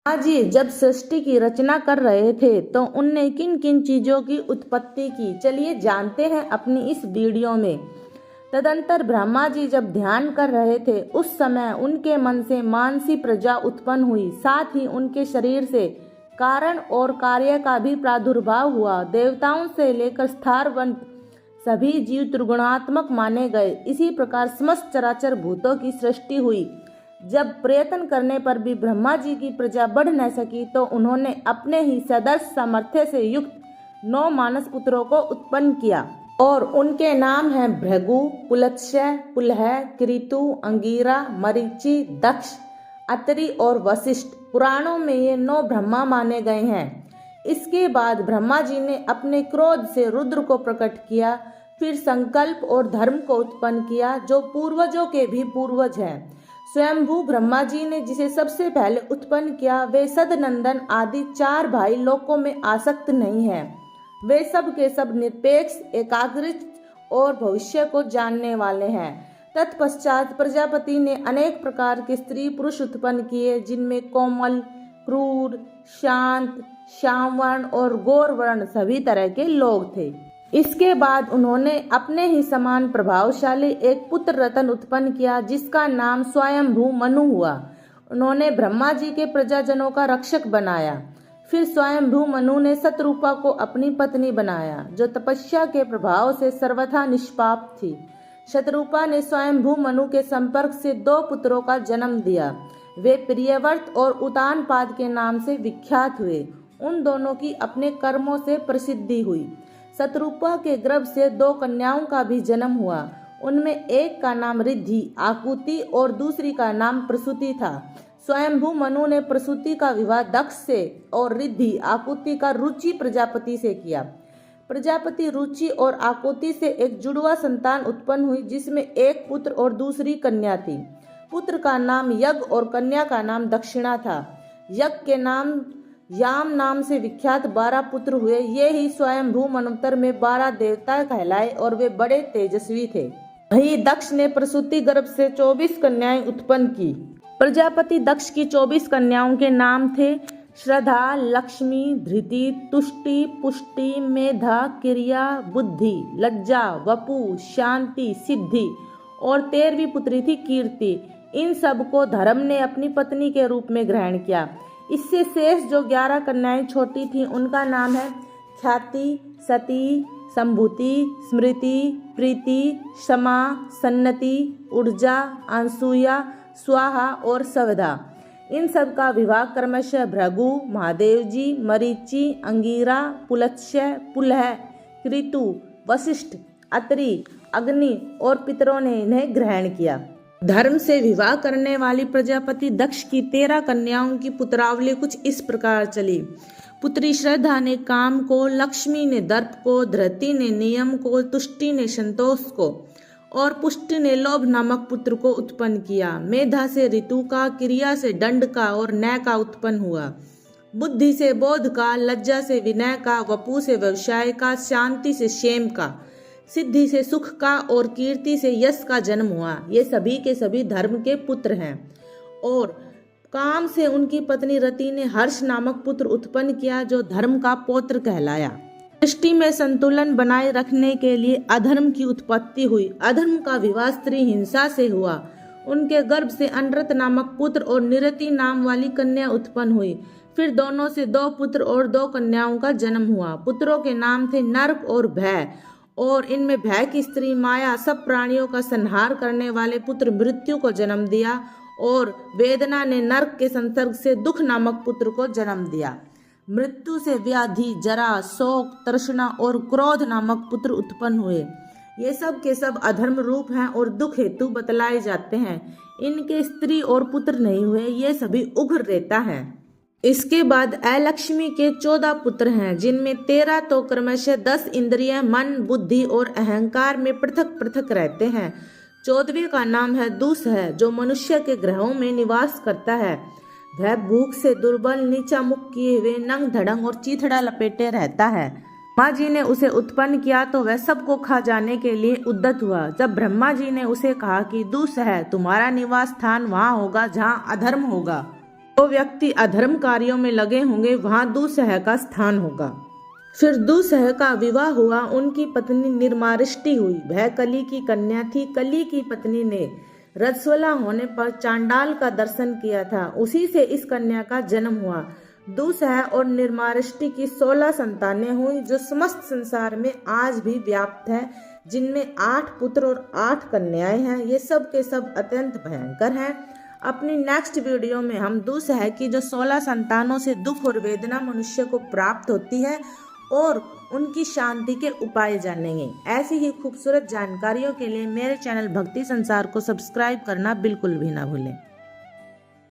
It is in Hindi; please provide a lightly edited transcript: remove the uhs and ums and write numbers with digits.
ब्रह्मा जी जब सृष्टि की रचना कर रहे थे तो उनने किन किन चीजों की उत्पत्ति की, चलिए जानते हैं अपनी इस वीडियो में। तदंतर ब्रह्मा जी जब ध्यान कर रहे थे उस समय उनके मन से मानसी प्रजा उत्पन्न हुई, साथ ही उनके शरीर से कारण और कार्य का भी प्रादुर्भाव हुआ। देवताओं से लेकर स्थावरवंत सभी जीव त्रिगुणात्मक माने गए। इसी प्रकार समस्त चराचर भूतों की सृष्टि हुई। जब प्रयत्न करने पर भी ब्रह्मा जी की प्रजा बढ़ न सकी तो उन्होंने अपने ही सदस्य सामर्थ्य से युक्त 9 मानस पुत्रों को उत्पन्न किया और उनके नाम हैं भृगु, पुलत्स्य, पुलह, कृतु, अंगिरा, मरीचि, दक्ष, अत्रि और वशिष्ठ। पुराणों में ये 9 ब्रह्मा माने गए हैं। इसके बाद ब्रह्मा जी ने अपने क्रोध से रुद्र को प्रकट किया, फिर संकल्प और धर्म को उत्पन्न किया जो पूर्वजों के भी पूर्वज हैं। स्वयंभू ब्रह्मा जी ने जिसे सबसे पहले उत्पन्न किया वे सदनंदन आदि 4 भाई लोकों में आसक्त नहीं हैं। वे सब के सब निरपेक्ष, एकाग्रचित्त और भविष्य को जानने वाले हैं। तत्पश्चात प्रजापति ने अनेक प्रकार के स्त्री पुरुष उत्पन्न किए जिनमें कोमल, क्रूर, शांत, श्यामवर्ण और गौरवर्ण सभी तरह के लोग थे। इसके बाद उन्होंने अपने ही समान प्रभावशाली एक पुत्र रत्न उत्पन्न किया जिसका नाम स्वयंभू मनु हुआ। उन्होंने ब्रह्मा जी के प्रजाजनों का रक्षक बनाया। फिर स्वयंभू मनु ने शतरूपा को अपनी पत्नी बनाया जो तपस्या के प्रभाव से सर्वथा निष्पाप थी। शतरूपा ने स्वयंभू मनु के संपर्क से 2 पुत्रों का जन्म दिया। वे प्रियव्रत और उतानपाद के नाम से विख्यात हुए। उन दोनों की अपने कर्मों से प्रसिद्धि हुई। शतरूपा के गर्भ से 2 कन्याओं का भी जन्म हुआ। उनमें एक का नाम रिद्धि, आकुति और दूसरी का नाम प्रसूति था। स्वयंभू मनु ने प्रसूति का विवाह दक्ष से और रिद्धि आकुति का रुचि प्रजापति से किया। प्रजापति रुचि और आकुति से एक जुड़वा संतान उत्पन्न हुई जिसमें एक पुत्र और दूसरी कन्या थी। पुत्र का नाम यज्ञ और कन्या का नाम दक्षिणा था। यज्ञ के नाम याम नाम से विख्यात 12 पुत्र हुए। ये ही स्वयंभू मनवंतर में 12 देवता कहलाए और वे बड़े तेजस्वी थे। वहीं दक्ष ने प्रसूति गर्भ से 24 कन्याएं उत्पन्न की। प्रजापति दक्ष की 24 कन्याओं के नाम थे श्रद्धा, लक्ष्मी, धृति, तुष्टि, पुष्टि, मेधा, क्रिया, बुद्धि, लज्जा, वपु, शांति, सिद्धि और 13वीं पुत्री थी कीर्ति। इन सब को धर्म ने अपनी पत्नी के रूप में ग्रहण किया। इससे शेष जो 11 कन्याएं छोटी थीं उनका नाम है ख्याति, सती, संभूति, स्मृति, प्रीति, क्षमा, सन्नति, ऊर्जा, अनसूया, स्वाहा और सवधा। इन सब का विवाह क्रमशः भृगु, महादेव जी, मरीचि, अंगिरा, पुलत्स्य, पुलह, कृतु, वशिष्ठ, अत्रि, अग्नि और पितरों ने इन्हें ग्रहण किया। धर्म से विवाह करने वाली प्रजापति दक्ष की 13 कन्याओं की पुत्रावली कुछ इस प्रकार चली। पुत्री श्रद्धा ने काम को, लक्ष्मी ने दर्प को, धृति ने नियम को, तुष्टि ने संतोष को और पुष्टि ने लोभ नामक पुत्र को उत्पन्न किया। मेधा से ऋतु का, क्रिया से दंड का और न्याय का उत्पन्न हुआ। बुद्धि से बोध का, लज्जा से विनय का, वपु से व्यवसाय का, शांति से क्षेम का, सिद्धि से सुख का और कीर्ति से यश का जन्म हुआ। ये सभी के सभी धर्म के पुत्र हैं। और काम से उनकी पत्नी रति ने हर्ष नामक पुत्र उत्पन्न किया जो धर्म का पौत्र कहलाया। सृष्टि में संतुलन बनाए रखने के लिए अधर्म की उत्पत्ति हुई। अधर्म का विवाह स्त्री हिंसा से हुआ। उनके गर्भ से अनृत नामक पुत्र और निरति नाम वाली कन्या उत्पन्न हुई। फिर दोनों से 2 पुत्र और 2 कन्याओं का जन्म हुआ। पुत्रों के नाम थे नर्क और भय, और इनमें भय की स्त्री माया सब प्राणियों का संहार करने वाले पुत्र मृत्यु को जन्म दिया और वेदना ने नर्क के संसर्ग से दुख नामक पुत्र को जन्म दिया। मृत्यु से व्याधि, जरा, शोक, तृष्णा और क्रोध नामक पुत्र उत्पन्न हुए। ये सब के सब अधर्म रूप हैं और दुख हेतु बतलाए जाते हैं। इनके स्त्री और पुत्र नहीं हुए, ये सभी उग्र रेता हैं। इसके बाद अलक्ष्मी के 14 पुत्र हैं जिनमें 13 तो क्रमशः 10 इंद्रिय, मन, बुद्धि और अहंकार में पृथक पृथक रहते हैं। 14वें का नाम है दूस है जो मनुष्य के ग्रहों में निवास करता है। वह भूख से दुर्बल, नीचा मुख किए हुए, नंग धड़ंग और चीथड़ा लपेटे रहता है। ब्रह्मा जी ने उसे उत्पन्न किया तो वह सबको खा जाने के लिए उद्यत हुआ। जब ब्रह्मा जी ने उसे कहा कि दूस है, तुम्हारा निवास स्थान वहाँ होगा जहाँ अधर्म होगा, जो व्यक्ति अधर्म कार्यों में लगे होंगे वहां दूसह का स्थान होगा। फिर दूसह का विवाह हुआ, उनकी पत्नी निर्मारिष्टि हुई। वह कली की कन्या थी। कली की पत्नी ने रजस्वला होने पर चांडाल का दर्शन किया था, उसी से इस कन्या का जन्म हुआ। दूसह और निर्मारिष्टि की 16 संतानें हुई, जो समस्त संसार में आज भी व्याप्त है, जिनमें 8 पुत्र और 8 कन्याएं हैं। ये सब के सब अत्यंत भयंकर हैं। अपनी नेक्स्ट वीडियो में हम दूसह की जो 16 संतानों से दुख और वेदना मनुष्य को प्राप्त होती है और उनकी शांति के उपाय जानेंगे। ऐसी ही खूबसूरत जानकारियों के लिए मेरे चैनल भक्ति संसार को सब्सक्राइब करना बिल्कुल भी ना भूलें।